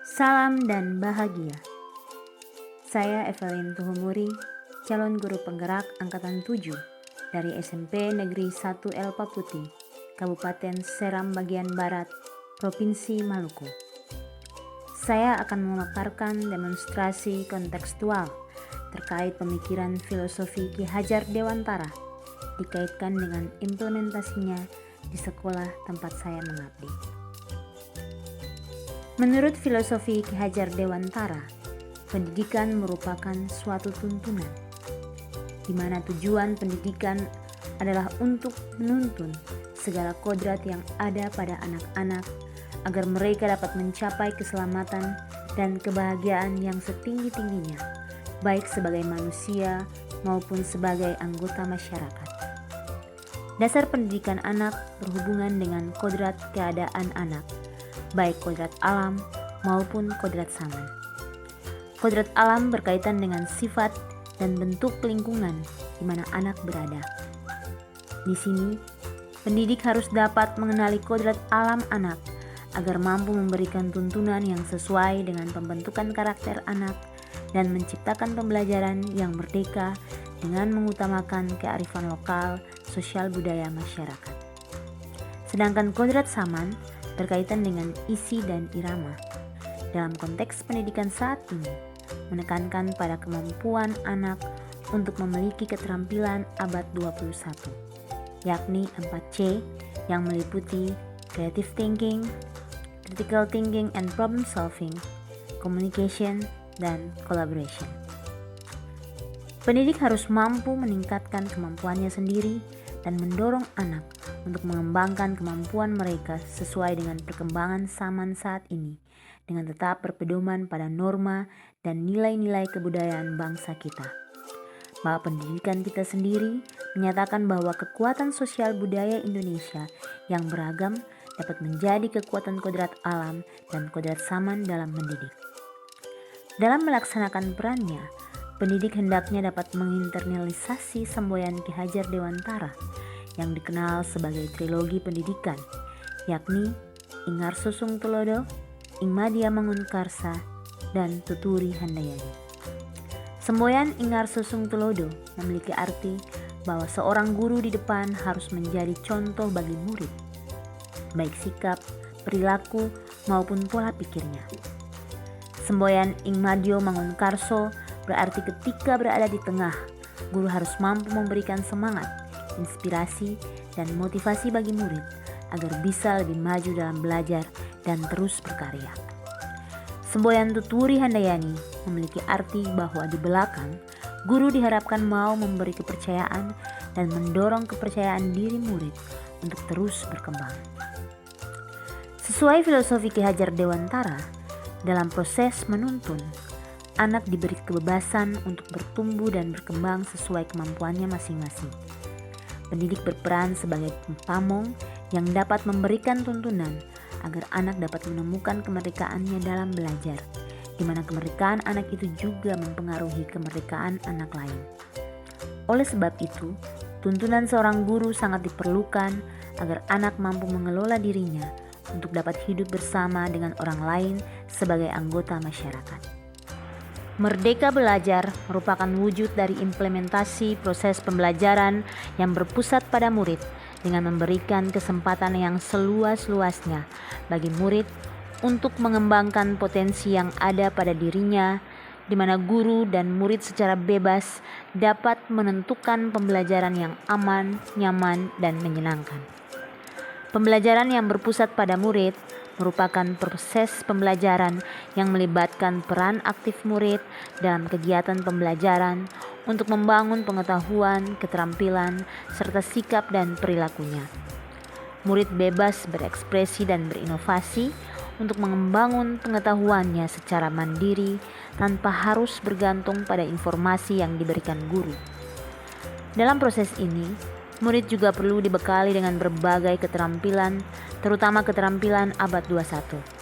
Salam dan bahagia. Saya Evelyn Tuhumuri, calon guru penggerak angkatan 7 dari SMP Negeri 1 Elpa Putih, Kabupaten Seram bagian Barat, Provinsi Maluku. Saya akan memaparkan demonstrasi kontekstual terkait pemikiran filosofi Ki Hajar Dewantara dikaitkan dengan implementasinya di sekolah tempat saya mengabdi. Menurut filosofi Ki Hajar Dewantara, pendidikan merupakan suatu tuntunan, di mana tujuan pendidikan adalah untuk menuntun segala kodrat yang ada pada anak-anak agar mereka dapat mencapai keselamatan dan kebahagiaan yang setinggi-tingginya, baik sebagai manusia maupun sebagai anggota masyarakat. Dasar pendidikan anak berhubungan dengan kodrat keadaan anak, baik kodrat alam maupun kodrat zaman. Kodrat alam berkaitan dengan sifat dan bentuk lingkungan di mana anak berada. Di sini, pendidik harus dapat mengenali kodrat alam anak agar mampu memberikan tuntunan yang sesuai dengan pembentukan karakter anak dan menciptakan pembelajaran yang merdeka dengan mengutamakan kearifan lokal, sosial budaya masyarakat. Sedangkan kodrat zaman berkaitan dengan isi dan irama. Dalam konteks pendidikan saat ini, menekankan pada kemampuan anak untuk memiliki keterampilan abad 21, yakni 4C yang meliputi creative thinking, critical thinking and problem solving, communication, dan collaboration. Pendidik harus mampu meningkatkan kemampuannya sendiri dan mendorong anak untuk mengembangkan kemampuan mereka sesuai dengan perkembangan zaman saat ini, dengan tetap berpedoman pada norma dan nilai-nilai kebudayaan bangsa kita. Bahwa pendidikan kita sendiri menyatakan bahwa kekuatan sosial budaya Indonesia yang beragam dapat menjadi kekuatan kodrat alam dan kodrat zaman dalam mendidik. Dalam melaksanakan perannya, pendidik hendaknya dapat menginternalisasi semboyan Ki Hajar Dewantara yang dikenal sebagai trilogi pendidikan, yakni Ingarso Sung Tulodo, Ingmadia Mangunkarsa, dan Tuturi Handayani. Semboyan Ingarso Sung Tulodo memiliki arti bahwa seorang guru di depan harus menjadi contoh bagi murid, baik sikap, perilaku, maupun pola pikirnya. Semboyan Ingmadio Mangunkarso berarti ketika berada di tengah, guru harus mampu memberikan semangat, inspirasi, dan motivasi bagi murid agar bisa lebih maju dalam belajar dan terus berkarya. Semboyan Tuturi Handayani memiliki arti bahwa di belakang, guru diharapkan mau memberi kepercayaan dan mendorong kepercayaan diri murid untuk terus berkembang. Sesuai filosofi Ki Hajar Dewantara, dalam proses menuntun, anak diberi kebebasan untuk bertumbuh dan berkembang sesuai kemampuannya masing-masing. Pendidik berperan sebagai pamong yang dapat memberikan tuntunan agar anak dapat menemukan kemerdekaannya dalam belajar, di mana kemerdekaan anak itu juga mempengaruhi kemerdekaan anak lain. Oleh sebab itu, tuntunan seorang guru sangat diperlukan agar anak mampu mengelola dirinya untuk dapat hidup bersama dengan orang lain sebagai anggota masyarakat. Merdeka Belajar merupakan wujud dari implementasi proses pembelajaran yang berpusat pada murid dengan memberikan kesempatan yang seluas-luasnya bagi murid untuk mengembangkan potensi yang ada pada dirinya, di mana guru dan murid secara bebas dapat menentukan pembelajaran yang aman, nyaman, dan menyenangkan. Pembelajaran yang berpusat pada murid merupakan proses pembelajaran yang melibatkan peran aktif murid dalam kegiatan pembelajaran untuk membangun pengetahuan, keterampilan, serta sikap dan perilakunya. Murid bebas berekspresi dan berinovasi untuk membangun pengetahuannya secara mandiri tanpa harus bergantung pada informasi yang diberikan guru. Dalam proses ini, murid juga perlu dibekali dengan berbagai keterampilan, terutama keterampilan abad 21.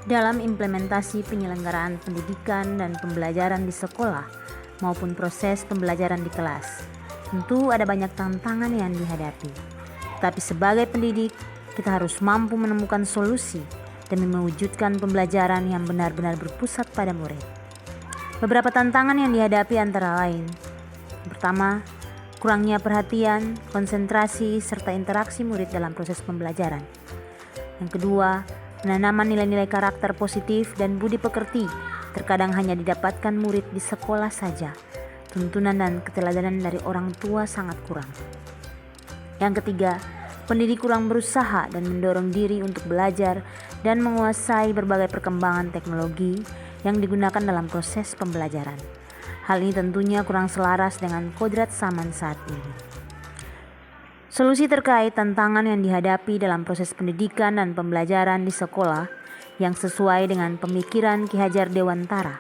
Dalam implementasi penyelenggaraan pendidikan dan pembelajaran di sekolah maupun proses pembelajaran di kelas, tentu ada banyak tantangan yang dihadapi. Tetapi sebagai pendidik, kita harus mampu menemukan solusi demi mewujudkan pembelajaran yang benar-benar berpusat pada murid. Beberapa tantangan yang dihadapi antara lain: pertama, kurangnya perhatian, konsentrasi, serta interaksi murid dalam proses pembelajaran. Yang kedua, penanaman nilai-nilai karakter positif dan budi pekerti terkadang hanya didapatkan murid di sekolah saja. Tuntunan dan keteladanan dari orang tua sangat kurang. Yang ketiga, pendidik kurang berusaha dan mendorong diri untuk belajar dan menguasai berbagai perkembangan teknologi yang digunakan dalam proses pembelajaran. Hal ini tentunya kurang selaras dengan kodrat zaman saat ini. Solusi terkait tantangan yang dihadapi dalam proses pendidikan dan pembelajaran di sekolah yang sesuai dengan pemikiran Ki Hajar Dewantara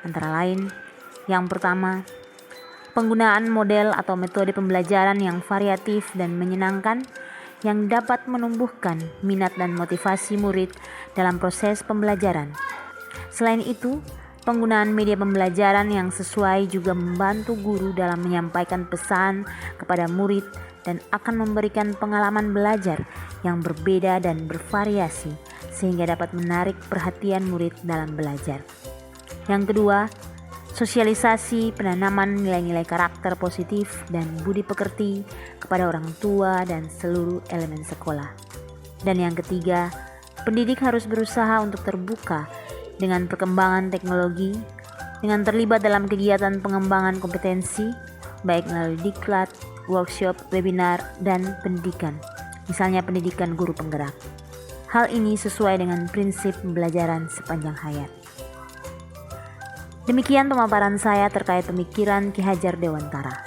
antara lain: yang pertama, penggunaan model atau metode pembelajaran yang variatif dan menyenangkan yang dapat menumbuhkan minat dan motivasi murid dalam proses pembelajaran. Selain itu, penggunaan media pembelajaran yang sesuai juga membantu guru dalam menyampaikan pesan kepada murid dan akan memberikan pengalaman belajar yang berbeda dan bervariasi sehingga dapat menarik perhatian murid dalam belajar. Yang kedua, sosialisasi penanaman nilai-nilai karakter positif dan budi pekerti kepada orang tua dan seluruh elemen sekolah. Dan yang ketiga, pendidik harus berusaha untuk terbuka dengan perkembangan teknologi, dengan terlibat dalam kegiatan pengembangan kompetensi, baik melalui diklat, workshop, webinar, dan pendidikan, misalnya pendidikan guru penggerak. Hal ini sesuai dengan prinsip pembelajaran sepanjang hayat. Demikian pemaparan saya terkait pemikiran Ki Hajar Dewantara.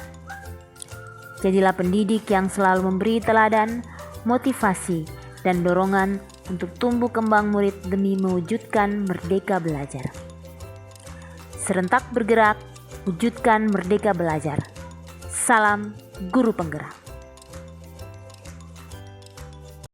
Jadilah pendidik yang selalu memberi teladan, motivasi, dan dorongan untuk tumbuh kembang murid demi mewujudkan merdeka belajar. Serentak bergerak, wujudkan merdeka belajar. Salam Guru Penggerak.